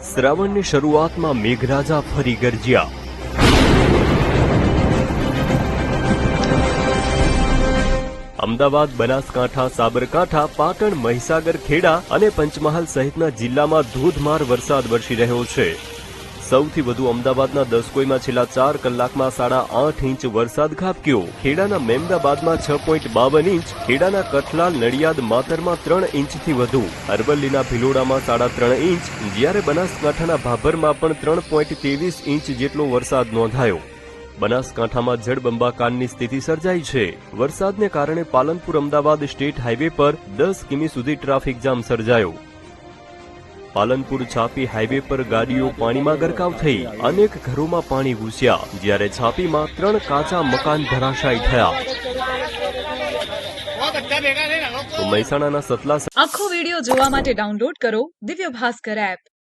શ્રાવણની શરૂઆતમાં મેઘરાજા ફરી ગરજ્યા। અમદાવાદ, બનાસકાંઠા, સાબરકાંઠા, પાટણ, મહીસાગર, ખેડા અને પંચમહાલ સહિતના જિલ્લામાં ધોધમાર વરસાદ વરસી રહ્યો છે। સૌથી વધુ અમદાવાદના દસકોઈમાં છેલ્લા 4 કલાકમાં 8.5 ઇંચ વરસાદ ખાબક્યો। ખેડાના મેમદાબાદમાં 6.52 ઇંચ, ખેડાના કઠલાલ, નડિયાદ, માતરમાં 3 ઇંચથી વધુ, અરવલ્લીના ભિલોડામાં 3.5 ઇંચ, જ્યારે બનાસકાંઠાના ભાભરમાં પણ 3.23 ઇંચ જેટલો વરસાદ નોંધાયો। બનાસકાંઠામાં જળબંબાકારની સ્થિતિ સર્જાઈ છે। વરસાદને કારણે પાલનપુર અમદાવાદ સ્ટેટ હાઈવે પર 10 કિમી સુધી ટ્રાફિક જામ સર્જાયો। પાલનપુર છાપી હાઈવે પર ગાડીઓ પાણીમાં ગરકાવ થઈ, અનેક ઘરોમાં પાણી ઘૂસ્યા, જ્યારે છાપીમાં 3 કાચા મકાન ધરાશાયી થયા। તો મહેસાણાના સતલાસણા આખો વિડિયો જોવા માટે ડાઉનલોડ કરો દિવ્ય ભાસ્કર એપ।